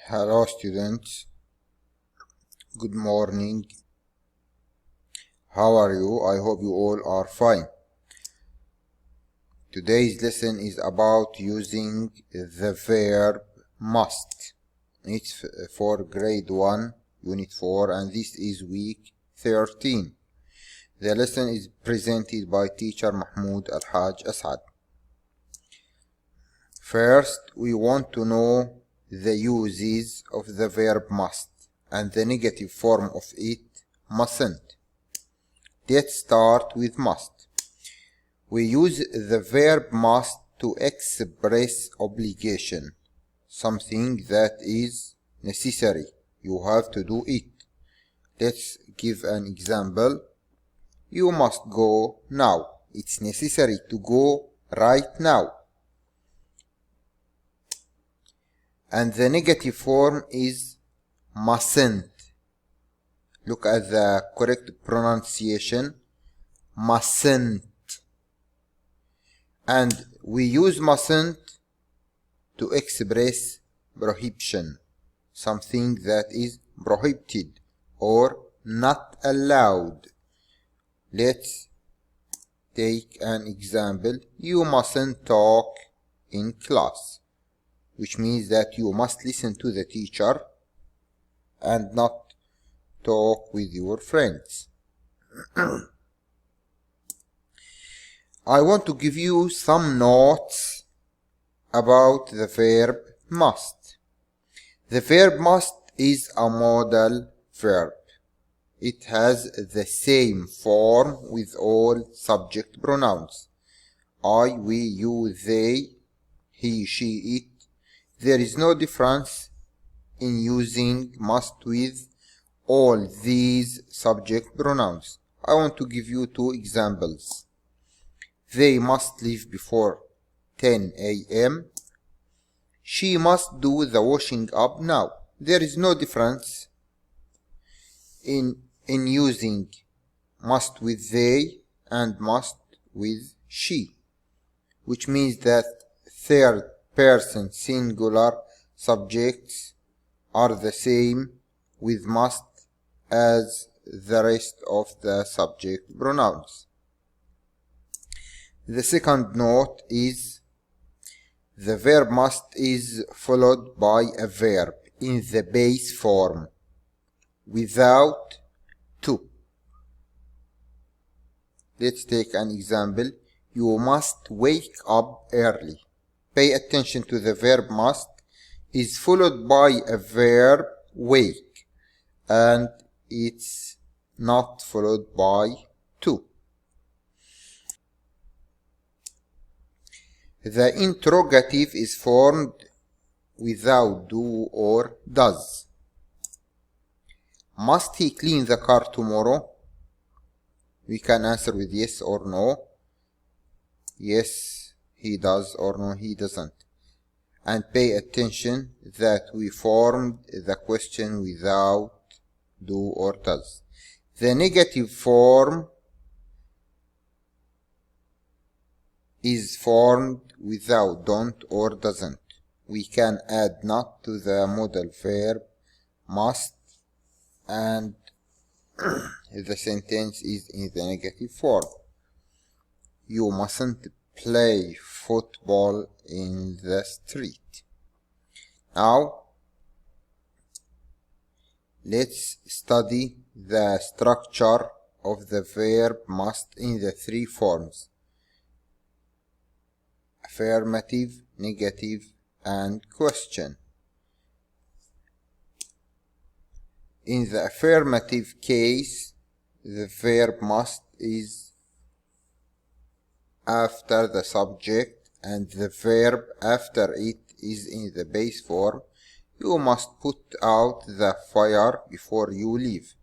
Hello students, good morning. How are you? I hope you all are fine. Today's lesson is about using the verb must. It's for grade 1, unit 4, and this is week 13. The lesson is presented by teacher Mahmoud Al-Haj Asad. First, we want to know the uses of the verb must and the negative form of it, mustn't. Let's start with must. We use the verb must to express obligation, something that is necessary. You have to do it. Let's give an example. You must go now. It's necessary to go right now. And the negative form is mustn't. Look at the correct pronunciation, mustn't. And we use mustn't to express prohibition, something that is prohibited or not allowed. Let's take an example. You mustn't talk in class, which means that you must listen to the teacher and not talk with your friends. I want to give you some notes about the verb must. The verb must is a modal verb. It has the same form with all subject pronouns. I, we, you, they, he, she, it. There is no difference in using must with all these subject pronouns. I want to give you two examples. They must leave before 10 a.m. She must do the washing up now. There is no difference in using must with they and must with she, which means that third person singular subjects are the same with must as the rest of the subject pronouns. The second note is the verb must is followed by a verb in the base form without to. Let's take an example. You must wake up early. Pay attention to the verb must is followed by a verb wake, and it's not followed by to. The interrogative is formed without do or does. Must he clean the car tomorrow? We can answer with yes or no. Yes, he does, or no, he doesn't. And pay attention that we formed the question without do or does. The negative form is formed without don't or doesn't. We can add not to the modal verb must, and the sentence is in the negative form. You mustn't play football in the street. Now, let's study the structure of the verb must in the three forms: affirmative, negative, and question. In the affirmative case, the verb must is after the subject and the verb after it is in the base form. You must put out the fire before you leave.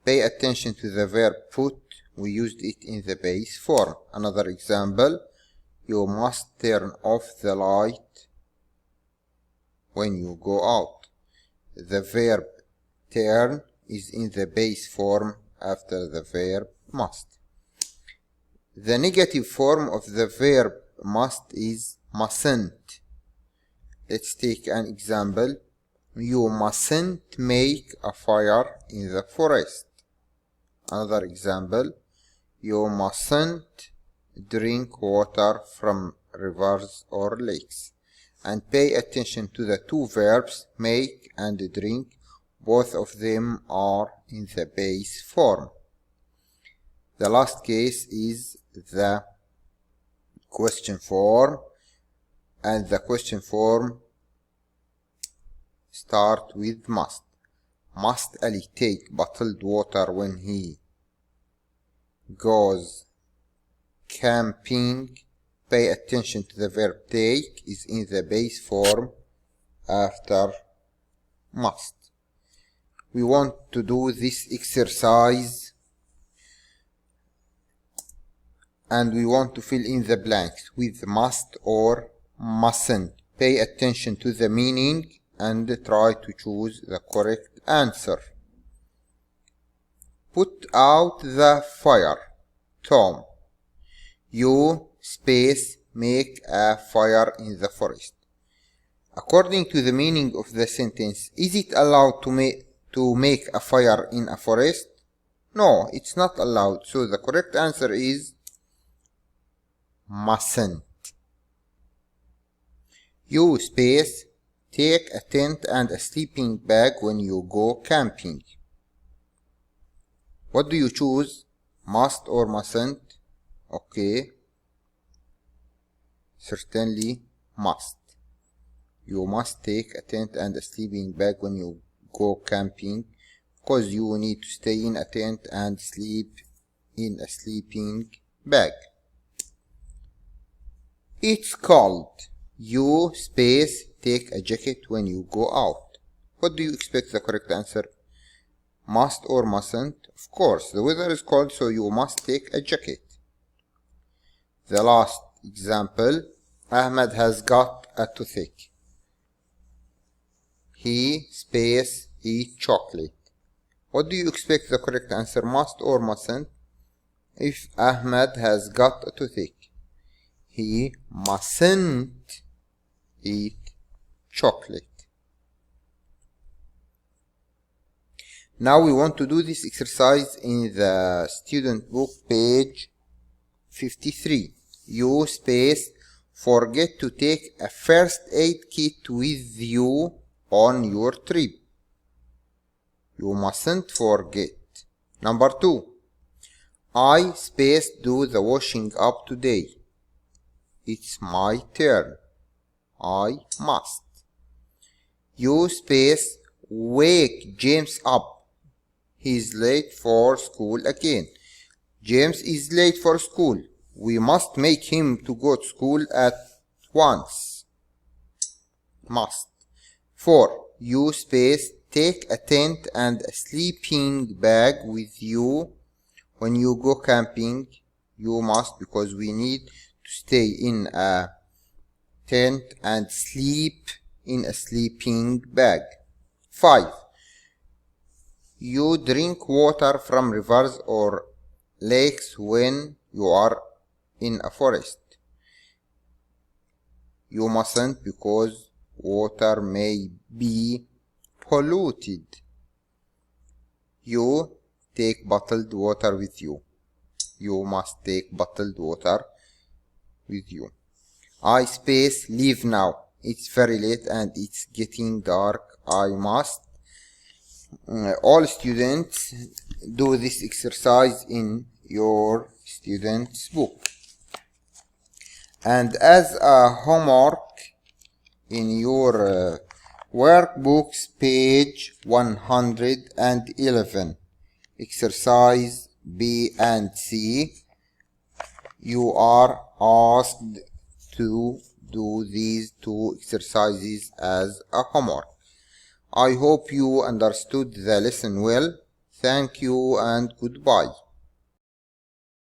Pay attention to the verb put. We used it in the base form. Another example. You must turn off the light when you go out. The verb turn is in the base form after the verb must. The negative form of the verb must is mustn't. Let's take an example. You mustn't make a fire in the forest. Another example, you mustn't drink water from rivers or lakes. And pay attention to the two verbs, make and drink. Both of them are in the base form. The last case is the question form, and the question form start with must. Must Ali take bottled water when he goes camping? Pay attention to the verb take is in the base form after must. We want to do this exercise and we want to fill in the blanks with must or mustn't. Pay attention to the meaning and try to choose the correct answer. Put out the fire, Tom. You space make a fire in the forest. According to the meaning of the sentence, is it allowed to make a fire in a forest? No, it's not allowed. So the correct answer is mustn't. You space take a tent and a sleeping bag when you go camping. What do you choose? Must or mustn't? Okay. Certainly must. You must take a tent and a sleeping bag when you go camping because you need to stay in a tent and sleep in a sleeping bag. It's cold. You space take a jacket when you go out. What do you expect the correct answer? Must or mustn't? Of course, the weather is cold, so you must take a jacket. The last example, Ahmed has got a toothache. He space eat chocolate. What do you expect the correct answer? Must or mustn't? If Ahmed has got a toothache, he mustn't eat chocolate. Now we want to do this exercise in the student book, page 53. You space forget to take a first aid kit with you on your trip. You mustn't forget. Number 2. I space do the washing up today. It's my turn. I must. You space wake James up. He's late for school again. James is late for school. We must make him to go to school at once. Must. 4. You space take a tent and a sleeping bag with you when you go camping. You must, because we need to stay in a tent and sleep in a sleeping bag. 5. You drink water from rivers or lakes when you are in a forest. You mustn't, because water may be polluted. You take bottled water with you. You must take bottled water with you. I space leave now. It's very late and it's getting dark. I must. All students do this exercise in your student's book. And as a homework in your workbooks, page 111, exercise B and C, you are asked to do these two exercises as a homework. I hope you understood the lesson well. Thank you and goodbye.